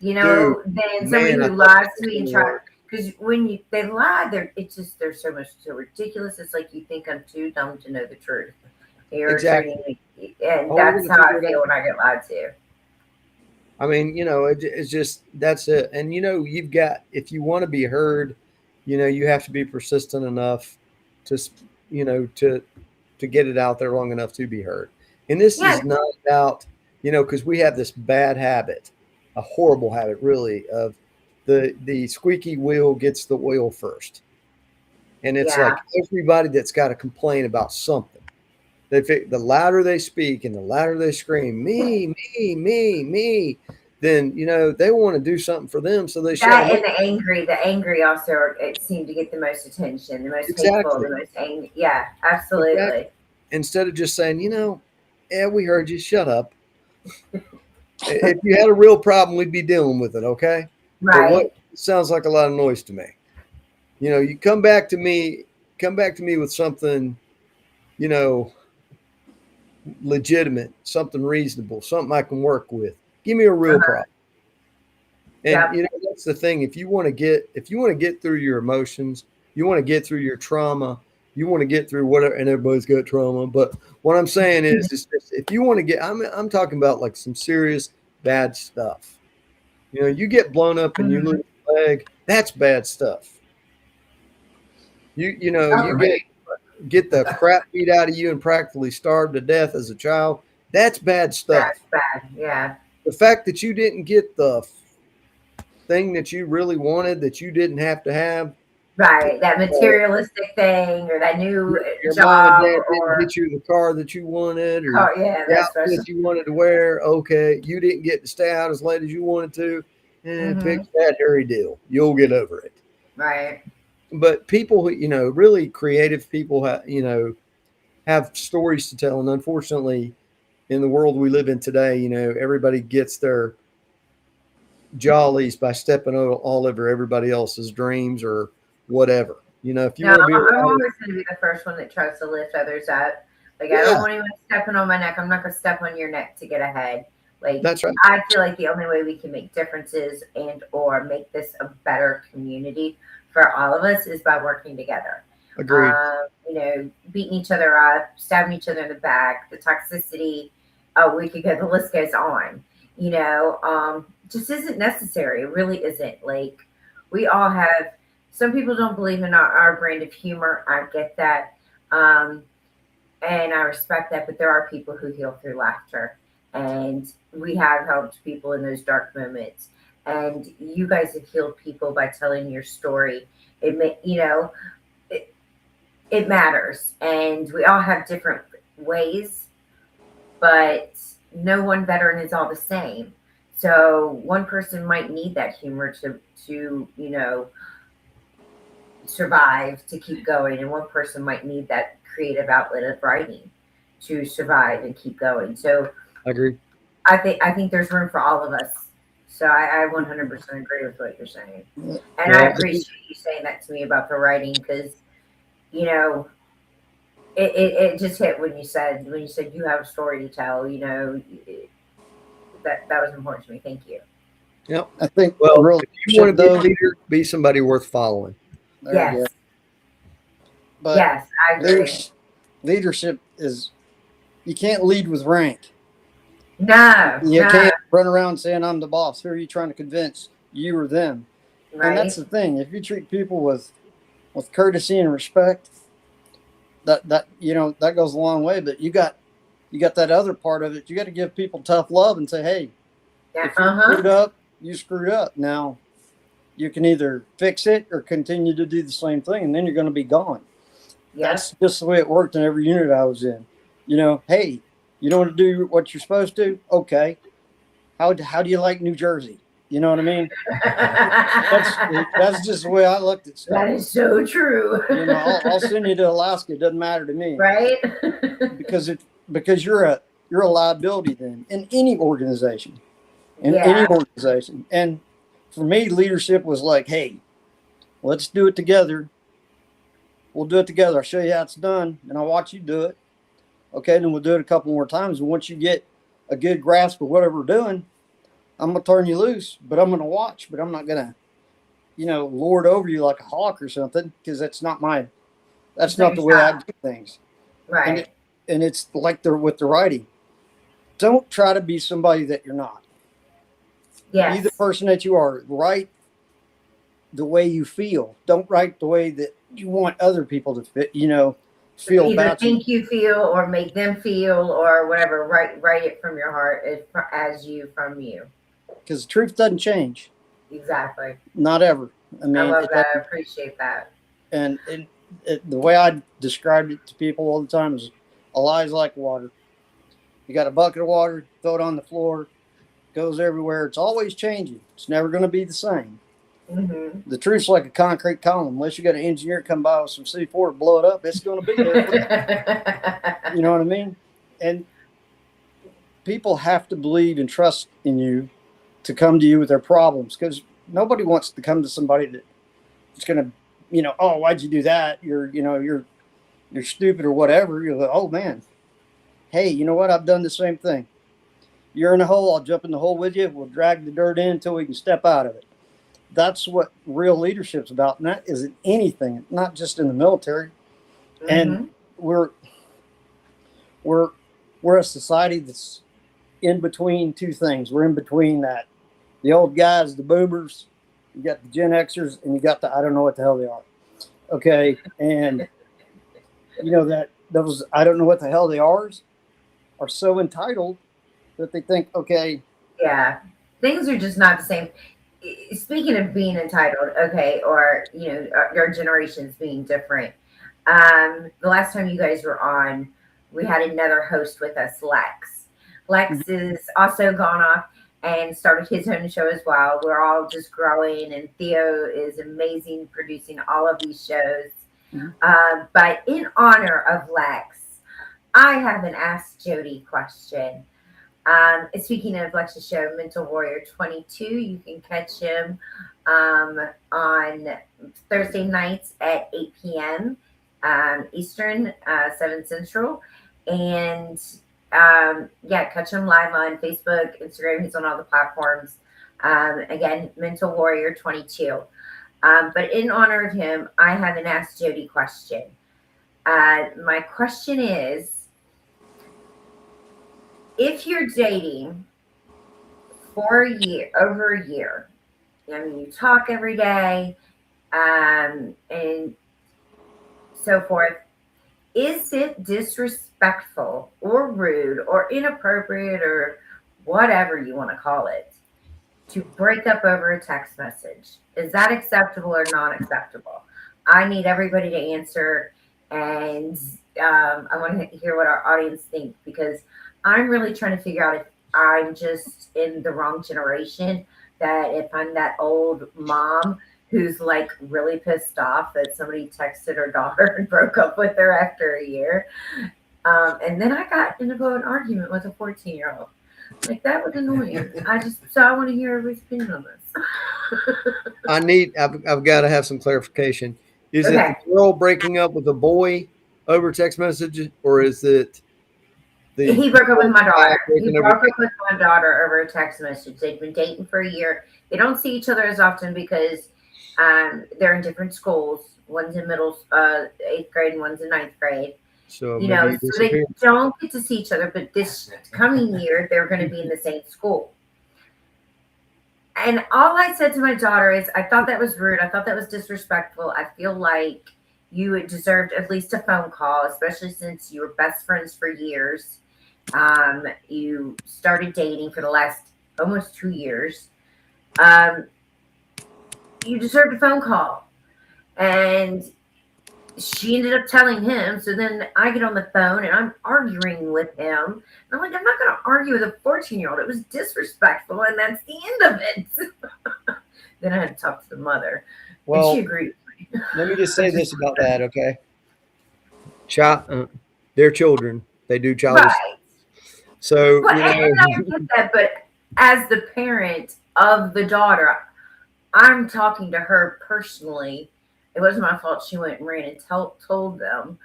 than somebody Man, who lies to me and try. Because when they lie, they're so ridiculous. It's like you think I'm too dumb to know the truth. You're Exactly. treating me, and Oh, that's we're how gonna I figure it feel out. when I get lied to. I mean, it's just, that's it. And, you've got, if you want to be heard, you have to be persistent enough to, to get it out there long enough to be heard. And this Yeah, is not about, because we have this bad habit, a horrible habit, really, of the squeaky wheel gets the oil first. And it's yeah. like everybody that's got to complain about something. The louder they speak and the louder they scream, me, then, they want to do something for them. So they shut That them up. and the angry also it seem to get the most attention, the most hateful, Exactly. the most angry. Yeah, Exactly. absolutely. Instead of just saying, yeah, we heard you, shut up. If you had a real problem, we'd be dealing with it. Okay. But what Right. sounds like a lot of noise to me. You come back to me with something, you know, legitimate, something reasonable, something I can work with. Give me a real Uh-huh. problem. And Yep. that's the thing. If you want to get through your emotions, you want to get through your trauma, you want to get through whatever. And everybody's got trauma, but what I'm saying is just, if you want to get, I'm talking about like some serious bad stuff. You get blown up and you Mhm. lose a leg. That's bad stuff. You Agreed. get the crap beat out of you and practically starved to death as a child. That's bad That's stuff. bad. Yeah. The fact that you didn't get the thing that you really wanted, that you didn't have to have, Right. That or materialistic thing or that new your mom and job dad didn't or get you the car that you wanted, or oh yeah, the that's outfit special. you wanted to wear. Okay, you didn't get to stay out as late as you wanted to. Hmm. Big fat hairy deal. You'll get over it. Right. But people who, really creative people, have stories to tell. And unfortunately, in the world we live in today, everybody gets their jollies by stepping all over everybody else's dreams or whatever. If you No, want to be a I'm writer, always going to be the first one that tries to lift others up. Like, I don't yeah, want anyone stepping on my neck. I'm not going to step on your neck to get ahead. Like, that's right. I feel like the only way we can make differences and or make this a better community for all of us is by working together. Agreed. Beating each other up, stabbing each other in the back, the toxicity. Oh, we could go. The list goes on. Just isn't necessary. It really isn't. Like, we all have. Some people don't believe in our brand of humor. I get that. And I respect that, but there are people who heal through laughter. And we have helped people in those dark moments. And you guys have healed people by telling your story. It, it matters. And we all have different ways, but no one veteran is all the same. So one person might need that humor to survive, to keep going, and one person might need that creative outlet of writing to survive and keep going. So Agreed. I think there's room for all of us. So I 100% agree with what you're saying, and I Yeah. appreciate you saying that to me about the writing, because you know it just hit when you said you have a story to tell. That was important to me. Thank you. Yep. I think Well, real if you want to be a though. leader, be somebody worth following. There you Yes, go. But yes, I agree. leadership is, you can't lead with rank. No, You no, can't run around saying I'm the boss. Who are you trying to convince, you or them? And that's right? the thing. If you treat people with courtesy and respect, that that goes a long way. But you got that other part of it. You got to give people tough love and say, hey, Yeah, if you screwed up, you screwed up. Now you can either fix it or continue to do the same thing, and then you're going to be gone. Yes. That's just the way it worked in every unit I was in. Hey, you don't want to do what you're supposed to? Okay. How do you like New Jersey? You know what I mean? That's just the way I looked at stuff. That is so true. I'll send you to Alaska. It doesn't matter to me, Right? because you're a liability then in any organization, Yeah. And for me, leadership was like, hey, let's do it together. We'll do it together. I'll show you how it's done, and I'll watch you do it. Okay, then we'll do it a couple more times. And once you get a good grasp of whatever we're doing, I'm gonna turn you loose, but I'm gonna watch. But I'm not gonna, lord over you like a hawk or something, because that's not the way I do things. Right. And it's like with the writing. Don't try to be somebody that you're not. Yes. Be the person that you are. Write the way you feel. Don't write the way that you want other people to feel Either about you. think you feel or make them feel or whatever. Write it from your heart as you from you. Because the truth doesn't change. Exactly. Not ever. I mean, I love that. I appreciate that. And the way I described it to people all the time is a lie is like water. You got a bucket of water, throw it on the floor, goes everywhere. It's always changing. It's never going to be the same. Mm-hmm. The truth's like a concrete column. Unless you got an engineer come by with some C4 to blow it up, it's going to be there. You know what I mean? And people have to believe and trust in you to come to you with their problems, because nobody wants to come to somebody that's going to, oh, why'd you do that? You're stupid or whatever. You're like, oh man, hey, you know what? I've done the same thing. You're in a hole. I'll jump in the hole with you. We'll drag the dirt in until we can step out of it. That's what real leadership's about. And that isn't anything, not just in the military. Mm-hmm. And we're a society that's in between two things. We're in between that. The old guys, the boomers, you got the Gen Xers, and you got the I don't know what the hell they are. Okay. And that those I don't know what the hell they are so entitled that they think, okay. Yeah. Things are just not the same. Speaking of being entitled, okay, or your generations being different. The last time you guys were on, we had another host with us, Lex. Lex is also gone off and started his own show as well. We're all just growing, and Theo is amazing producing all of these shows. Mm-hmm. But in honor of Lex, I have an Ask Jody question. Speaking of Lex's show, Mental Warrior 22, you can catch him on Thursday nights at 8 p.m. Eastern, 7 Central. And catch him live on Facebook, Instagram. He's on all the platforms. Again, Mental Warrior 22. But in honor of him, I have an Ask Jody question. My question is, if you're dating for over a year, you talk every day, and so forth, is it disrespectful or rude or inappropriate or whatever you want to call it to break up over a text message? Is that acceptable or not acceptable? I need everybody to answer, and I want to hear what our audience think, because I'm really trying to figure out if I'm just in the wrong generation, that if I'm that old mom who's like really pissed off that somebody texted her daughter and broke up with her after a year. And then I got into an argument with a 14-year-old. Like, that was annoying. I want to hear everybody's opinion on this. I've got to have some clarification. Is it the girl breaking up with a boy over text message, or is it he broke up with my daughter. He broke up with my daughter over a text message. They'd been dating for a year. They don't see each other as often because they're in different schools. One's in 8th grade and one's in 9th grade. So you maybe know, he so they disappeared. don't get to see each other, but this coming year they're going to be in the same school. And all I said to my daughter is, I thought that was rude. I thought that was disrespectful. I feel like you had deserved at least a phone call, especially since you were best friends for years. You started dating for the last almost 2 years. You deserved a phone call. And she ended up telling him. So then I get on the phone and I'm arguing with him. And I'm like, I'm not going to argue with a 14-year-old. It was disrespectful, and that's the end of it. Then I had to talk to the mother, and Well, she agreed. let me just say this about that, okay? They're children. They do childish. Right. So, But, you and know, I get that, but as the parent of the daughter, I'm talking to her personally. It wasn't my fault she went and ran and told them,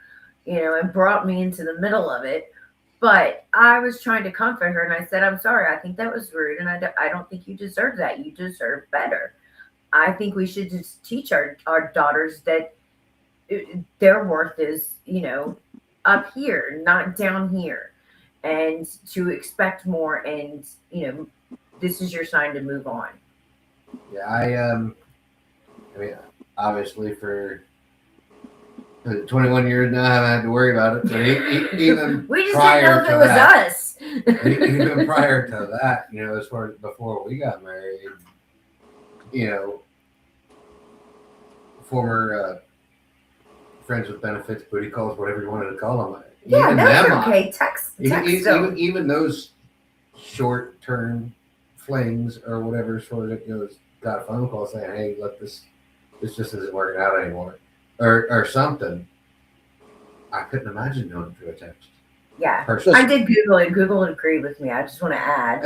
you know, and brought me into the middle of it. But I was trying to comfort her, and I said, I'm sorry. I think that was rude, and I don't think you deserve that. You deserve better. I think we should just teach our daughters that their worth is, you know, up here, not down here, and to expect more. And, you know, this is your sign to move on. Yeah, I mean, obviously for 21 years now, I haven't had to worry about it. But even We just didn't prior know if to it was that, us. even prior to that, you know, as far as before we got married, you know, former friends with benefits, booty calls, whatever you wanted to call them. Yeah, even that's them, okay. Text them. even those short-term flings or whatever, as far as it goes, got a phone call saying, "Hey, look, this just isn't working out anymore," or something. I couldn't imagine doing it through a text. Yeah, Personally. I did Google it. Google agreed with me. I just want to add,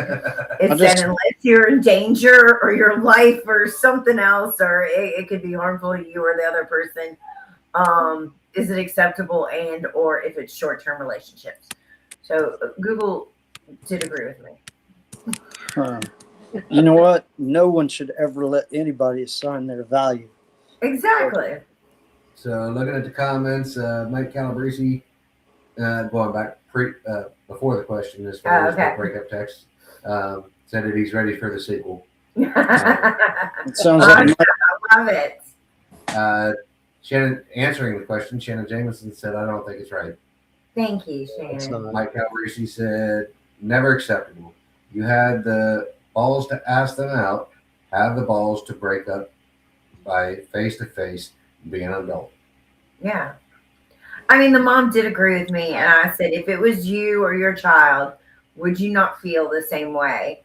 it I said just- unless you're in danger or your life or something else, or it could be harmful to you or the other person, is it acceptable, and or if it's short-term relationships. So Google did agree with me. You know what? No one should ever let anybody assign their value. Exactly. So looking at the comments, Mike Calabrese, going back before the question as far as okay. the breakup text, said that he's ready for the sequel. It sounds I like love it. Shannon answering the question, Shannon Jameson said, "I don't think it's right." Thank you, it's Shannon. not. Mike Calabrese said, "Never acceptable. You had the balls to ask them out, have the balls to break up by face to face, being an adult." Yeah. I mean, the mom did agree with me, and I said, if it was you or your child, would you not feel the same way?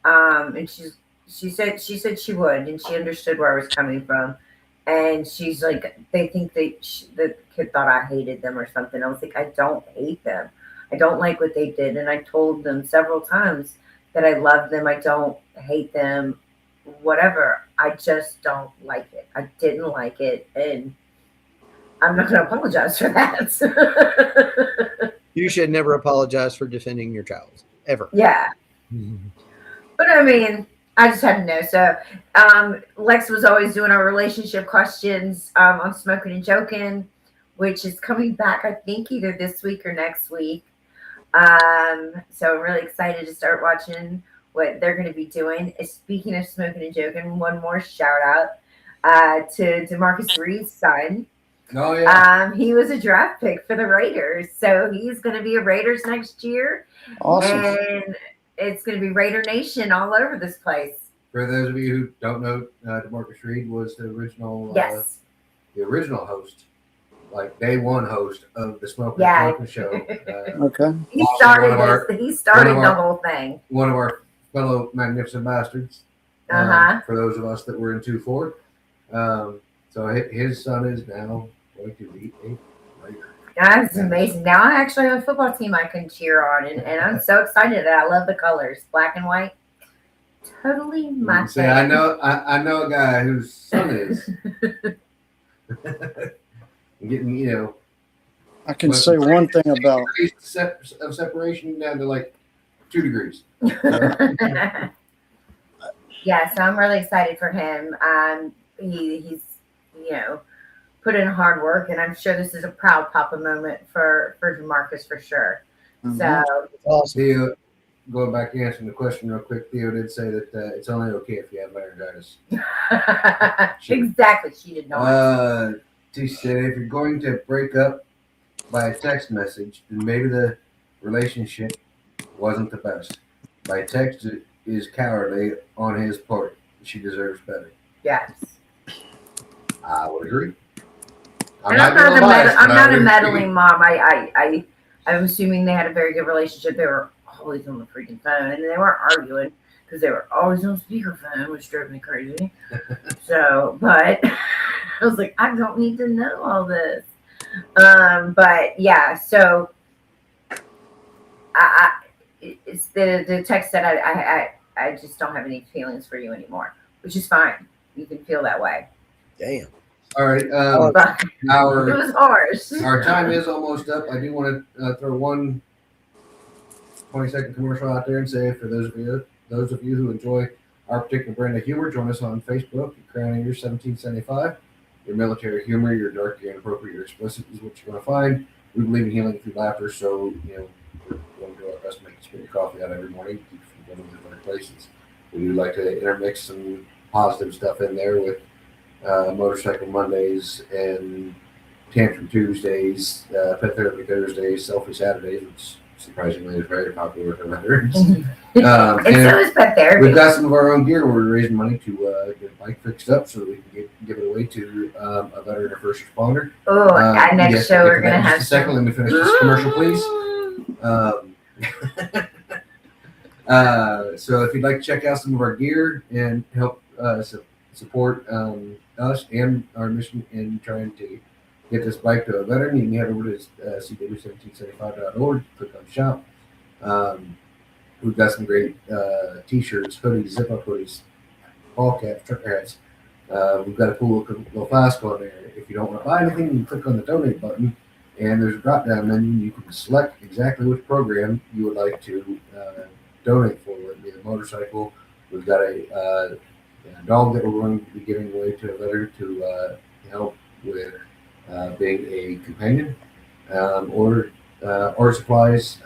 And she said she would, and she understood where I was coming from. And she's like, they think the kid thought I hated them or something. I was like, I don't hate them. I don't like what they did, and I told them several times that I love them. I don't hate them. Whatever. I just don't like it. I didn't like it, and I'm not going to apologize for that. You should never apologize for defending your child, ever. Yeah. But I mean, I just had to know. So Lex was always doing our relationship questions on Smoking and Joking, which is coming back, I think, either this week or next week. So I'm really excited to start watching what they're going to be doing. Speaking of Smoking and Joking, one more shout out to DeMarcus Reed's son. Oh yeah. He was a draft pick for the Raiders, so he's going to be a Raiders next year. awesome. And it's going to be Raider Nation all over this place. For those of you who don't know, DeMarcus Reed was the original, Yes. the original host, like day one host of the Smoking Yeah. and Joking show. Okay. He Also started one of our- He started one the of our- whole thing. One of our fellow magnificent bastards. Uh-huh. For those of us that were in 2-4. So his son is now going to be a Raider. That's amazing. Now I actually have a football team I can cheer on, and I'm so excited that I love the colors, black and white. Totally my See, thing. I know a guy whose son is getting, you know, I can say one thing about of separation down to like 2 degrees. Yeah, so I'm really excited for him. He's, you know, put in hard work, and I'm sure this is a proud papa moment for Jamarcus for sure. So Awesome. Theo, going back to answering the question real quick, Theo did say that it's only okay if you have laryngitis. exactly, she did not. She said if you're going to break up by a text message, then maybe the relationship wasn't the best. By text is cowardly on his part. She deserves better. Yes. I would agree. I'm not a meddling mom. I'm assuming they had a very good relationship. They were always on the freaking phone, and they weren't arguing because they were always on speakerphone, which drove me crazy. So, but I was like, I don't need to know all this. But yeah, so it's the text that I just don't have any feelings for you anymore, which is fine. You can feel that way. Damn. All right. But it was harsh. Our time is almost up. I do want to throw one 20-second commercial out there and say for those of you who enjoy our particular brand of humor, join us on Facebook at Crayon Eaters 1775. Your military humor, your dark, your inappropriate, your explicit is what you're going to find. We believe in healing through laughter, so we're going to do our best to make you spit your coffee out every morning, keep you from going to other places. We do like to intermix some positive stuff in there with Motorcycle Mondays and Tantrum Tuesdays, Pet Therapy Thursdays, Selfie Saturdays, which surprisingly is very popular with our veterans. And so is Pet Therapy. We've got some of our own gear. We're raising money to get a bike fixed up so that we can give it away to a veteran or first responder. Oh, next show we're going to have. Just a second, let me finish this commercial, please. So if you'd like to check out some of our gear and help support us and our mission in trying to get this bike to a veteran, you can head over to cw1775.org, click on shop. We've got some great t-shirts, hoodies, zip-up hoodies, ball caps, truck hats. We've got a cool little flask on there. If you don't want to buy anything, you click on the donate button, and there's a drop-down menu. You can select exactly which program you would like to donate for. It'd be a motorcycle. We've got a dog that we're going to be giving away to a veteran to help with being a companion, or art supplies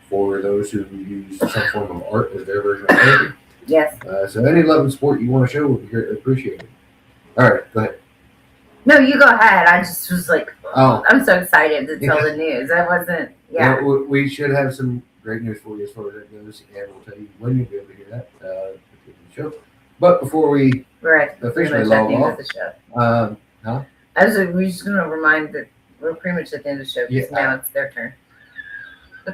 for those who use some form of art as their version of therapy. Yes. So any love and support you want to show would be greatly appreciated. All right, go ahead. No, you go ahead. I just was like, Oh. I'm so excited to tell the news. I wasn't, yeah. Well, we should have some great news for you as far as that goes, and we'll tell you when you'll be able to hear that at the end of the show. But before we We're at officially pretty much at log the end off, of the show. We're just going to remind that we're pretty much at the end of the show because now it's their turn. she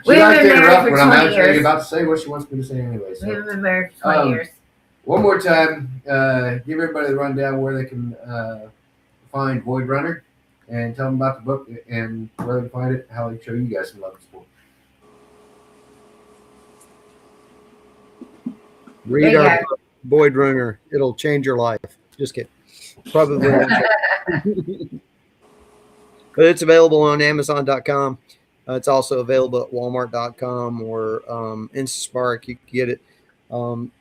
We likes haven't to been married interrupt for when I'm 20 actually years. about to say what she wants me to say anyway. We So haven't been married for 20 years. one more time, give everybody the rundown where they can find Void Runner, and tell them about the book and where they can find it, how they can show you guys some love and support. Read our book, VOIDRUNNER. It'll change your life. Just kidding. Probably won't. But it's available on Amazon.com. It's also available at Walmart.com or Instaspark. You can get it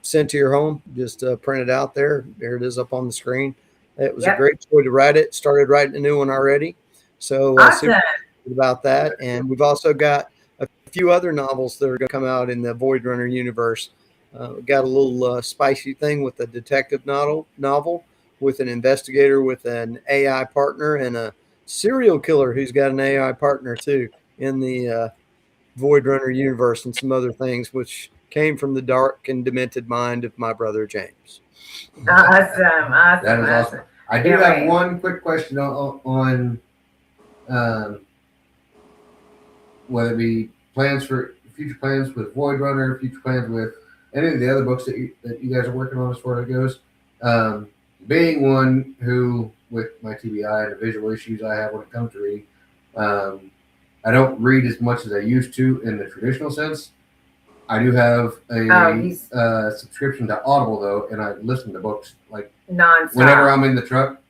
sent to your home. Just print it out there. There it is up on the screen. It was a great joy to write it. Started writing a new one already. So Awesome. super excited about that. And we've also got a few other novels that are going to come out in the VOIDRUNNER universe. We got a little spicy thing with a detective novel with an investigator with an AI partner and a serial killer who's got an AI partner too in the VOIDRUNNER universe, and some other things which came from the dark and demented mind of my brother James. Awesome. That is awesome. I do have one quick question on whether it be future plans with VOIDRUNNER, future plans with any of the other books that you guys are working on as far as it goes. Being one who, with my TBI and the visual issues I have when it comes to reading, I don't read as much as I used to in the traditional sense. I do have a subscription to Audible, though, and I listen to books like nonstop. Whenever I'm in the truck.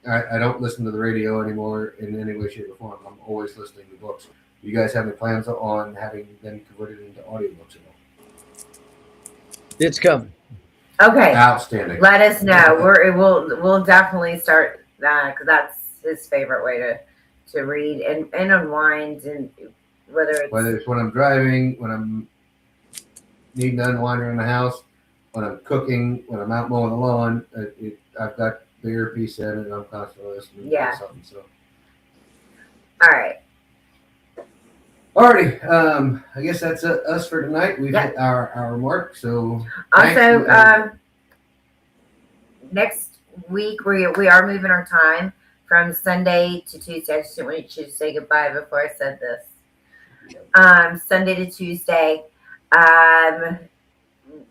I don't listen to the radio anymore in any way, shape, or form. I'm always listening to books. Do you guys have any plans on having them converted into audiobooks at all? It's coming. Okay. Outstanding. Let us know. We'll definitely start that because that's his favorite way to read and unwind, and whether it's when I'm driving, when I'm needing to unwind around the house, when I'm cooking, when I'm out mowing the lawn, I've got the earpiece in and I'm constantly listening Yeah. to something. So, all right. alrighty. I guess that's us for tonight. We've hit our mark. So Also, next week we are moving our time from Sunday to Tuesday. I just didn't want you to say goodbye before I said this. Sunday to Tuesday.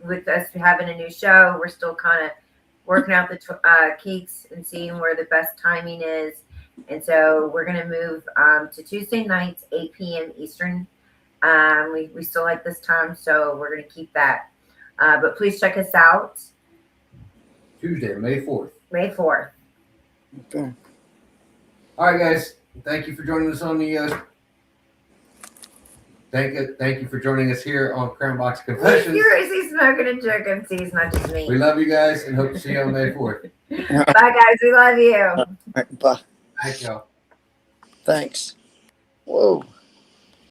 With us having a new show, we're still kind of working out the kinks and seeing where the best timing is. And so we're going to move to Tuesday nights, 8 p.m. Eastern. We still like this time, so we're going to keep that. But please check us out. Tuesday, May 4th. May 4th. Okay. All right, guys. Thank you for joining us on the. Thank you for joining us here on Crayon Box Confessions. He's smoking and joking. See, it's not just me. We love you guys and hope to see you on May 4th. Bye, guys. We love you. All right, bye. Thank y'all. Thanks. Whoa.